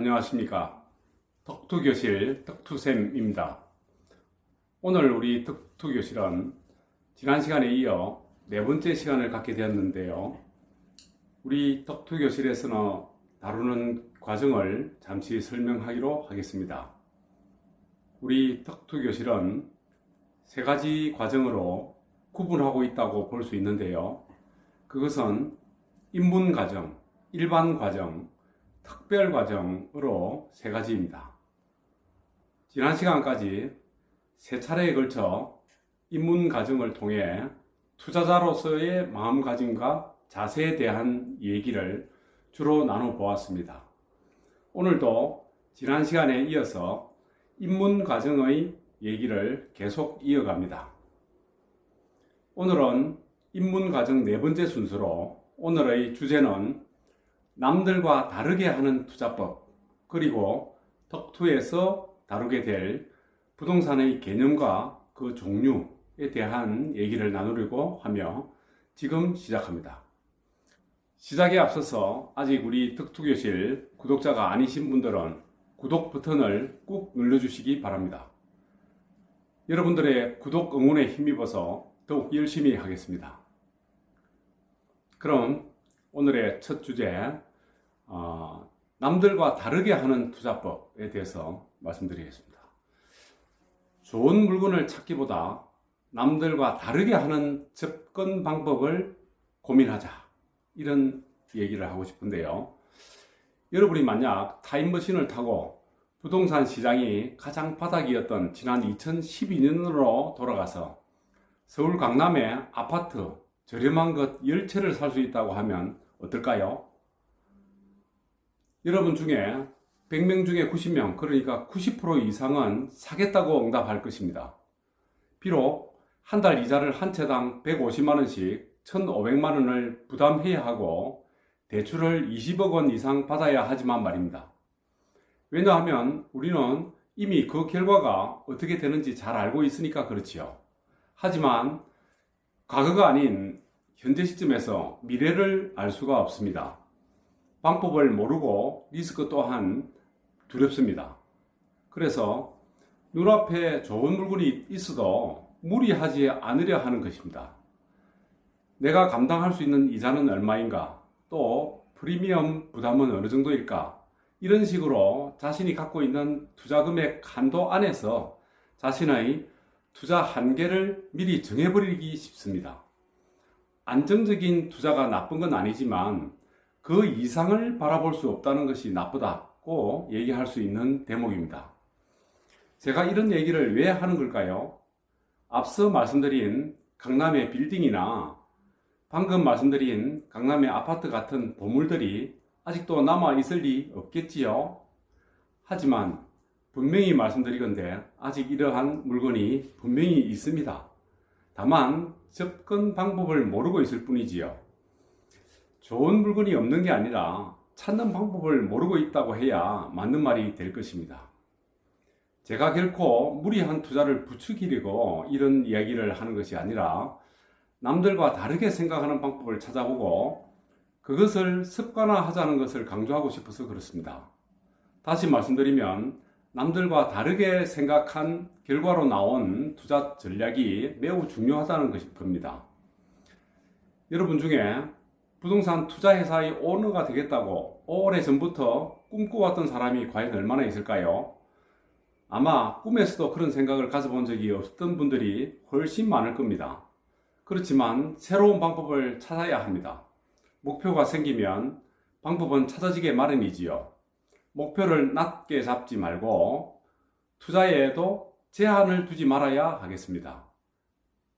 안녕하십니까. 덕투교실 덕투쌤입니다. 오늘 우리 덕투교실은 지난 시간에 이어 네 번째 시간을 갖게 되었는데요. 우리 덕투교실에서는 다루는 과정을 잠시 설명하기로 하겠습니다. 우리 덕투교실은 세 가지 과정으로 구분하고 있다고 볼 수 있는데요. 그것은 입문과정, 일반과정, 특별과정으로 세 가지입니다. 지난 시간까지 세 차례에 걸쳐 입문과정을 통해 투자자로서의 마음가짐과 자세에 대한 얘기를 주로 나눠보았습니다. 오늘도 지난 시간에 이어서 입문과정의 얘기를 계속 이어갑니다. 오늘은 입문과정 네 번째 순서로 오늘의 주제는 남들과 다르게 하는 투자법, 그리고 덕투에서 다루게 될 부동산의 개념과 그 종류에 대한 얘기를 나누려고 하며 지금 시작합니다. 시작에 앞서서 아직 우리 덕투교실 구독자가 아니신 분들은 구독 버튼을 꾹 눌러주시기 바랍니다. 여러분들의 구독 응원에 힘입어서 더욱 열심히 하겠습니다. 그럼 오늘의 첫 주제, 남들과 다르게 하는 투자법에 대해서 말씀드리겠습니다. 좋은 물건을 찾기보다 남들과 다르게 하는 접근 방법을 고민하자, 이런 얘기를 하고 싶은데요. 여러분이 만약 타임머신을 타고 부동산 시장이 가장 바닥이었던 지난 2012년으로 돌아가서 서울 강남의 아파트 저렴한 것 10채를 살 수 있다고 하면 어떨까요? 여러분 중에 100명 중에 90명, 그러니까 90% 이상은 사겠다고 응답할 것입니다. 비록 한 달 이자를 한 채당 150만원씩 1,500만원을 부담해야 하고 대출을 20억 원 이상 받아야 하지만 말입니다. 왜냐하면 우리는 이미 그 결과가 어떻게 되는지 잘 알고 있으니까 그렇지요. 하지만 과거가 아닌 현재 시점에서 미래를 알 수가 없습니다. 방법을 모르고 리스크 또한 두렵습니다. 그래서 눈앞에 좋은 물건이 있어도 무리하지 않으려 하는 것입니다. 내가 감당할 수 있는 이자는 얼마인가? 또 프리미엄 부담은 어느 정도일까? 이런 식으로 자신이 갖고 있는 투자 금액 한도 안에서 자신의 투자 한계를 미리 정해버리기 쉽습니다. 안정적인 투자가 나쁜 건 아니지만 그 이상을 바라볼 수 없다는 것이 나쁘다고 얘기할 수 있는 대목입니다. 제가 이런 얘기를 왜 하는 걸까요? 앞서 말씀드린 강남의 빌딩이나 방금 말씀드린 강남의 아파트 같은 보물들이 아직도 남아 있을 리 없겠지요. 하지만 분명히 말씀드리건대 아직 이러한 물건이 분명히 있습니다. 다만 접근 방법을 모르고 있을 뿐이지요. 좋은 물건이 없는 게 아니라 찾는 방법을 모르고 있다고 해야 맞는 말이 될 것입니다. 제가 결코 무리한 투자를 부추기려고 이런 이야기를 하는 것이 아니라 남들과 다르게 생각하는 방법을 찾아보고 그것을 습관화하자는 것을 강조하고 싶어서 그렇습니다. 다시 말씀드리면 남들과 다르게 생각한 결과로 나온 투자 전략이 매우 중요하다는 겁니다. 여러분 중에 부동산 투자회사의 오너가 되겠다고 오래전부터 꿈꿔왔던 사람이 과연 얼마나 있을까요? 아마 꿈에서도 그런 생각을 가져본 적이 없었던 분들이 훨씬 많을 겁니다. 그렇지만 새로운 방법을 찾아야 합니다. 목표가 생기면 방법은 찾아지게 마련이지요. 목표를 낮게 잡지 말고 투자에도 제한을 두지 말아야 하겠습니다.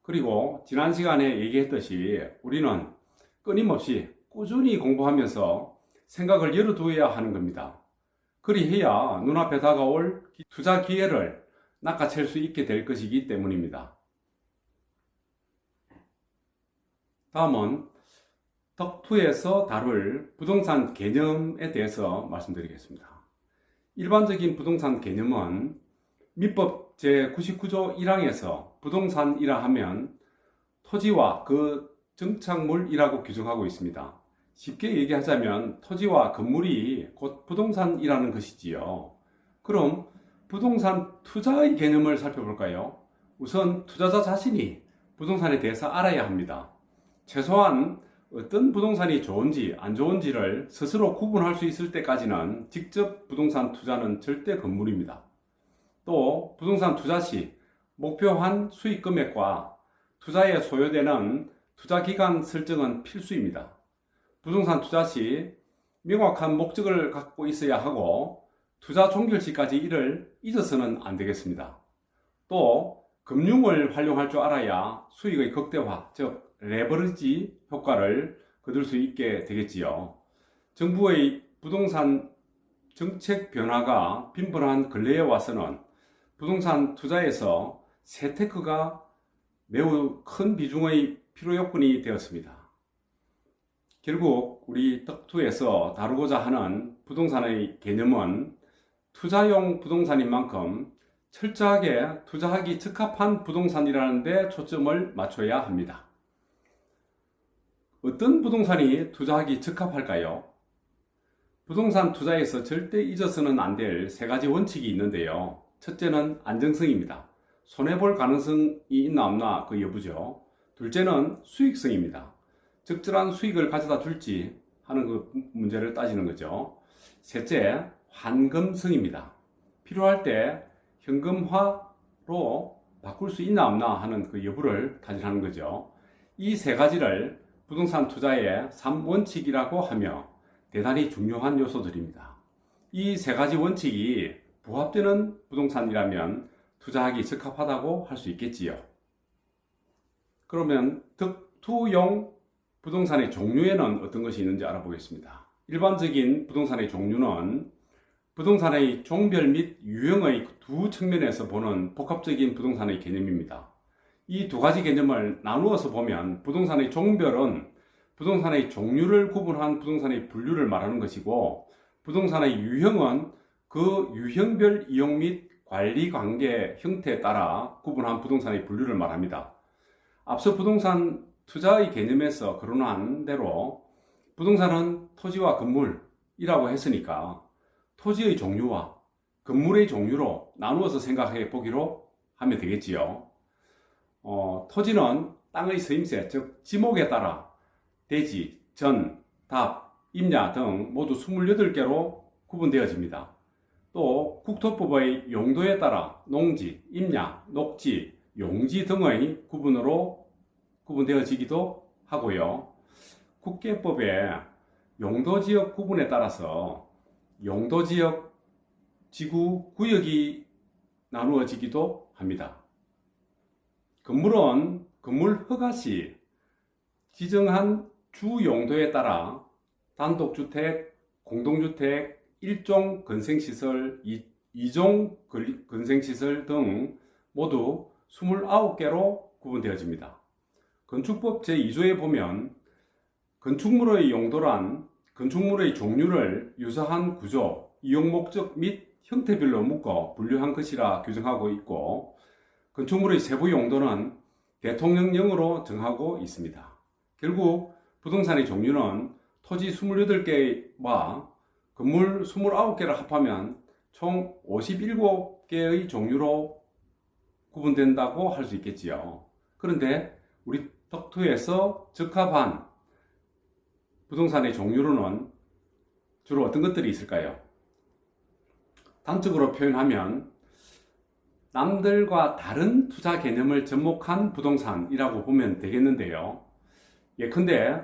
그리고 지난 시간에 얘기했듯이 우리는 끊임없이 꾸준히 공부하면서 생각을 열어두어야 하는 겁니다. 그리해야 눈앞에 다가올 투자 기회를 낚아챌 수 있게 될 것이기 때문입니다. 다음은 덕투에서 다룰 부동산 개념에 대해서 말씀드리겠습니다. 일반적인 부동산 개념은 민법 제99조 1항에서 부동산이라 하면 토지와 그 정착물이라고 규정하고 있습니다. 쉽게 얘기하자면 토지와 건물이 곧 부동산이라는 것이지요. 그럼 부동산 투자의 개념을 살펴볼까요? 우선 투자자 자신이 부동산에 대해서 알아야 합니다. 최소한 어떤 부동산이 좋은지 안 좋은지를 스스로 구분할 수 있을 때까지는 직접 부동산 투자는 절대 금물입니다. 또 부동산 투자 시 목표한 수익 금액과 투자에 소요되는 투자 기간 설정은 필수입니다. 부동산 투자 시 명확한 목적을 갖고 있어야 하고 투자 종결 시까지 이를 잊어서는 안 되겠습니다. 또 금융을 활용할 줄 알아야 수익의 극대화, 즉 레버리지 효과를 거둘 수 있게 되겠지요. 정부의 부동산 정책 변화가 빈번한 근래에 와서는 부동산 투자에서 재테크가 매우 큰 비중의 필요 요건이 되었습니다. 결국 우리 덕투에서 다루고자 하는 부동산의 개념은 투자용 부동산인 만큼 철저하게 투자하기 적합한 부동산이라는 데 초점을 맞춰야 합니다. 어떤 부동산이 투자하기 적합할까요? 부동산 투자에서 절대 잊어서는 안 될 3가지 원칙이 있는데요. 첫째는 안정성입니다. 손해볼 가능성이 있나 없나 그 여부죠. 둘째는 수익성입니다. 적절한 수익을 가져다 줄지 하는 그 문제를 따지는 거죠. 셋째, 환금성입니다. 필요할 때 현금화로 바꿀 수 있나 없나 하는 그 여부를 타진하는 거죠. 이 3가지를 부동산 투자의 3원칙이라고 하며 대단히 중요한 요소들입니다. 이 3가지 원칙이 부합되는 부동산이라면 투자하기 적합하다고 할 수 있겠지요. 그러면 덕투용 부동산의 종류에는 어떤 것이 있는지 알아보겠습니다. 일반적인 부동산의 종류는 부동산의 종별 및 유형의 두 측면에서 보는 복합적인 부동산의 개념입니다. 이 2가지 개념을 나누어서 보면 부동산의 종별은 부동산의 종류를 구분한 부동산의 분류를 말하는 것이고, 부동산의 유형은 그 유형별 이용 및 관리 관계 형태에 따라 구분한 부동산의 분류를 말합니다. 앞서 부동산 투자의 개념에서 거론한 대로 부동산은 토지와 건물이라고 했으니까 토지의 종류와 건물의 종류로 나누어서 생각해 보기로 하면 되겠지요. 토지는 땅의 서임새, 즉 지목에 따라 대지, 전, 답, 임야 등 모두 28개로 구분되어집니다. 또 국토법의 용도에 따라 농지, 임야, 녹지, 용지 등의 구분으로 구분되어지기도 하고요. 국계법의 용도지역 구분에 따라서 용도지역, 지구, 구역이 나누어지기도 합니다. 건물은 건물 허가 시 지정한 주 용도에 따라 단독주택, 공동주택, 1종 건생시설, 2종 건생시설 등 모두 29개로 구분되어집니다. 건축법 제2조에 보면 건축물의 용도란 건축물의 종류를 유사한 구조, 이용 목적 및 형태별로 묶어 분류한 것이라 규정하고 있고, 건축물의 세부 용도는 대통령령으로 정하고 있습니다. 결국 부동산의 종류는 토지 28개와 건물 29개를 합하면 총 57개의 종류로 구분된다고 할 수 있겠지요. 그런데 우리 덕투에서 적합한 부동산의 종류로는 주로 어떤 것들이 있을까요? 단적으로 표현하면 남들과 다른 투자 개념을 접목한 부동산이라고 보면 되겠는데요. 예컨대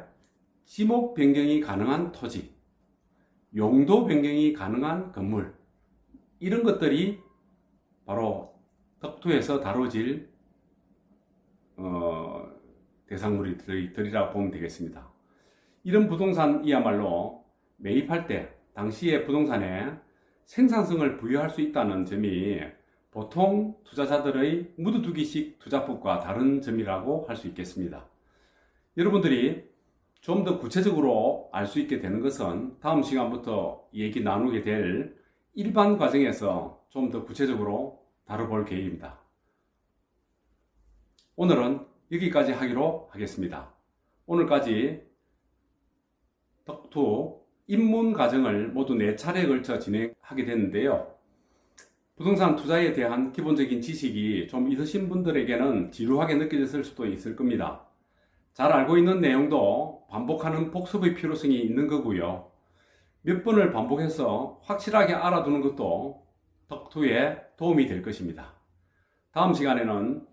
지목 변경이 가능한 토지, 용도 변경이 가능한 건물, 이런 것들이 바로 덕투에서 다뤄질 대상물이라고 보면 되겠습니다. 이런 부동산이야말로 매입할 때 당시의 부동산에 생산성을 부여할 수 있다는 점이 보통 투자자들의 묻어두기식 투자법과 다른 점이라고 할 수 있겠습니다. 여러분들이 좀 더 구체적으로 알 수 있게 되는 것은 다음 시간부터 얘기 나누게 될 일반 과정에서 좀 더 구체적으로 다뤄볼 계획입니다. 오늘은 여기까지 하기로 하겠습니다. 오늘까지 덕투 입문 과정을 모두 4차례에 걸쳐 진행하게 됐는데요. 부동산 투자에 대한 기본적인 지식이 좀 있으신 분들에게는 지루하게 느껴졌을 수도 있을 겁니다. 잘 알고 있는 내용도 반복하는 복습의 필요성이 있는 거고요. 몇 번을 반복해서 확실하게 알아두는 것도 덕투에 도움이 될 것입니다. 다음 시간에는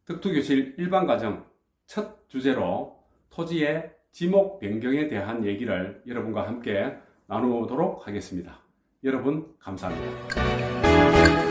덕투교실 일반과정 첫 주제로 토지의 지목 변경에 대한 얘기를 여러분과 함께 나누도록 하겠습니다. 여러분 감사합니다.